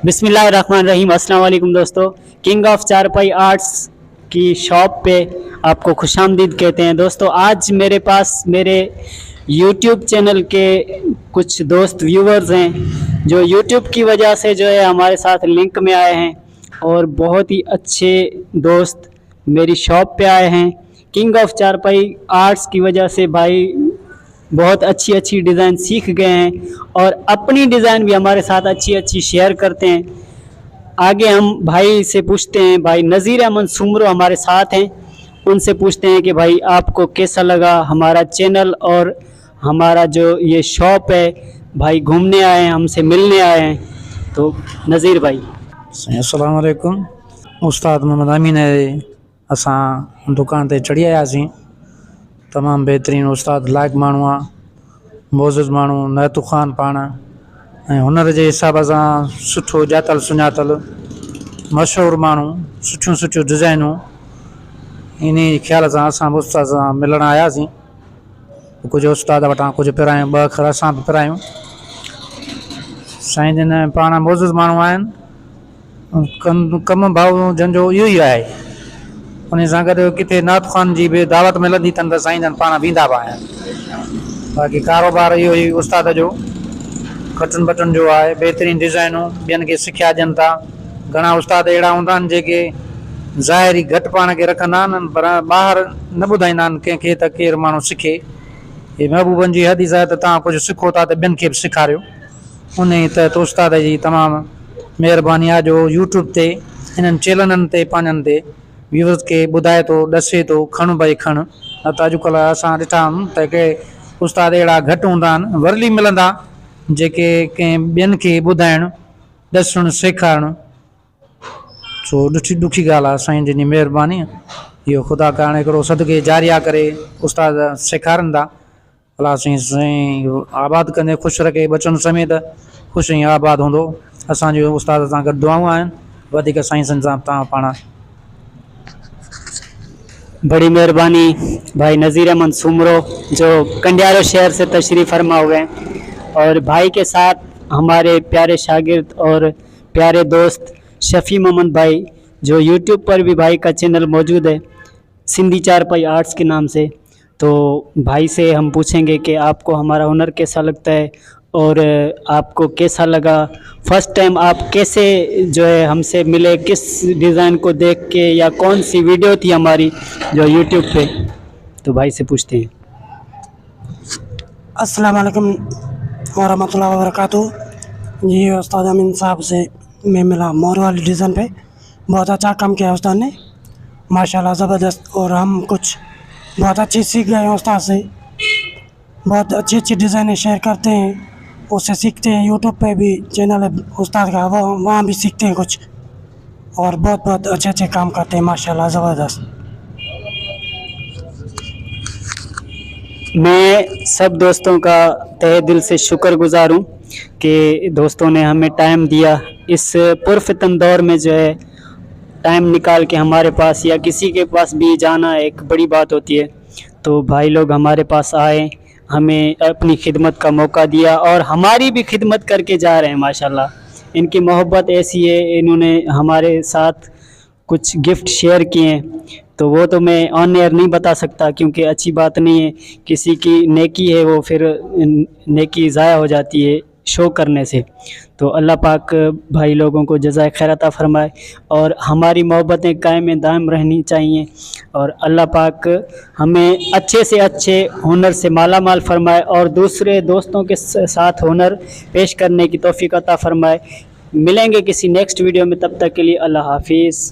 बिस्मिल्लाहिर्रहमानिर्रहीम। अस्सलाम वालेकुम दोस्तों, किंग ऑफ चारपाई आर्ट्स की शॉप पे आपको खुशामदीद कहते हैं। दोस्तों आज मेरे पास मेरे यूट्यूब चैनल के कुछ दोस्त व्यूवर्स हैं जो यूट्यूब की वजह से जो है हमारे साथ लिंक में आए हैं और बहुत ही अच्छे दोस्त मेरी शॉप पे आए हैं। किंग ऑफ चारपाई आर्ट्स की वजह से भाई बहुत अच्छी अच्छी डिज़ाइन सीख गए हैं और अपनी डिज़ाइन भी हमारे साथ अच्छी अच्छी शेयर करते हैं। आगे हम भाई से पूछते हैं, भाई नज़ीर अहमद सुमरो हमारे साथ हैं, उनसे पूछते हैं कि भाई आपको कैसा लगा हमारा चैनल और हमारा जो ये शॉप है। भाई घूमने आए हैं, हमसे मिलने आए हैं, तो नज़ीर भाई। अस्सलाम वालेकुम। उस्ताद मोहम्मद अमीन है, असां दुकान ते चढ़ी आयासीं। तमामु बहितरीनु उस्ताद लाइक़ माण्हू आहे, मोज़िज़ माण्हू, नैतु ख़ान पाण ऐं हुनर जे हिसाब सां सुठो ॼातल सुञातल मशहूरु माण्हू, सुठियूं सुठियूं डिज़ाइनूं। इन ख़्याल सां असां उस्ताद सां मिलण आयासीं। कुझु उस्ताद वटां कुझु पिरायूं, ॿ अखर असां बि पिरायूं। साईं जन पाण मोज़िज़ माण्हू आहिनि, कमु भाउ जंहिंजो इहो ई आहे। उन सां गॾु किथे नात ख़ान जी बि दावत मिलंदी अथनि त साईं जन पाण वेंदा बि आहिनि। बाक़ी कारोबार इहो ई उस्ताद जो कटन बटन जो आहे, बहितरीनु डिज़ाइनूं ॿियनि खे सिखिया ॾियनि था। घणा उस्ताद अहिड़ा हूंदा आहिनि जेके ज़ाहिरी घटि पाण खे रखंदा आहिनि पर ॿाहिरि न ॿुधाईंदा आहिनि कंहिंखे त केरु माण्हू सिखे। हे महबूबनि जी हदीस आहे त तव्हां कुझु सिखो था त ॿियनि खे बि सेखारियो। उन ई तहत उस्ताद जी तमामु महिरबानी आहे जो यूट्यूब ते इन्हनि चैनलनि ते पंहिंजनि ते व्यूअर्स खे ॿुधाए थो, ॾसे थो, खण भाई खण। न त अॼुकल्ह असां ॾिठा आहिनि त के उस्ताद अहिड़ा घटि हूंदा आहिनि, वरली मिलंदा जेके कंहिं ॿियनि खे ॿुधाइणु, ॾसणु, सेखारणु। सो ॾुखी ॻाल्हि आहे। साईं जन जी महिरबानी, इहो ख़ुदा करणु हिकिड़ो सदके जारिया करे उस्ताद सेखारनि था। अलाह साईं आबाद कंदे, ख़ुशि रखे, बचन समेत ख़ुशि ऐं आबाद हूंदो। असांजो उस्ताद सां गॾु दुआऊं आहिनि। वधीक साईं सन सां तव्हां पाण बड़ी मेहरबानी भाई नज़ीर अहमद सुमरो जो कंडियारो शहर से तशरीफ़ फरमा हुए हैं। और भाई के साथ हमारे प्यारे शागिर्द और प्यारे दोस्त शफ़ी मोहम्मद भाई, जो यूट्यूब पर भी भाई का चैनल मौजूद है सिंधी चारपाई आर्ट्स के नाम से। तो भाई से हम पूछेंगे कि आपको हमारा हुनर कैसा लगता है और आपको कैसा लगा। फर्स्ट टाइम आप कैसे जो है हमसे मिले, किस डिज़ाइन को देख के, या कौन सी वीडियो थी हमारी जो यूट्यूब पे। तो भाई से पूछते हैं। अस्सलाम वालेकुम वरहमतुल्लाहि वबरकातुहू। ये उस्ताद अमीन साहब से मैं मिला मोर वाली डिज़ाइन पे। बहुत अच्छा काम किया उस्ताद ने, माशाल्लाह ज़बरदस्त। और हम कुछ बहुत अच्छी सीख गए हैं उस्ताद से। बहुत अच्छी अच्छी डिज़ाइनें शेयर करते हैं, उससे सीखते हैं। यूट्यूब पे भी चैनल है उस्ताद का, वो वहाँ भी सीखते हैं कुछ। और बहुत बहुत अच्छे अच्छे काम करते हैं, माशाल्लाह ज़बरदस्त। मैं सब दोस्तों का तहे दिल से शुक्रगुजार हूँ कि दोस्तों ने हमें टाइम दिया। इस पुरफितन दौर में जो है टाइम निकाल के हमारे पास या किसी के पास भी जाना एक बड़ी बात होती है। तो भाई लोग हमारे पास आए, हमें अपनी खिदमत का मौका दिया और हमारी भी खिदमत करके जा रहे हैं। माशाल्लाह इनकी मोहब्बत ऐसी है, इन्होंने हमारे साथ कुछ गिफ्ट शेयर किए हैं। तो वो तो मैं ऑन एयर नहीं बता सकता क्योंकि अच्छी बात नहीं है, किसी की नेकी है वो फिर नेकी ज़ाया हो जाती है शो करने से। तो अल्लाह पाक भाई लोगों को जज़ाए खैर अता फरमाए और हमारी मोहब्बतें कायम दायम रहनी चाहिए। और अल्लाह पाक हमें अच्छे से अच्छे हुनर से माला माल फरमाए और दूसरे दोस्तों के साथ हुनर पेश करने की तौफीक अता फरमाए। मिलेंगे किसी नेक्स्ट वीडियो में, तब तक के लिए अल्लाह हाफिज़।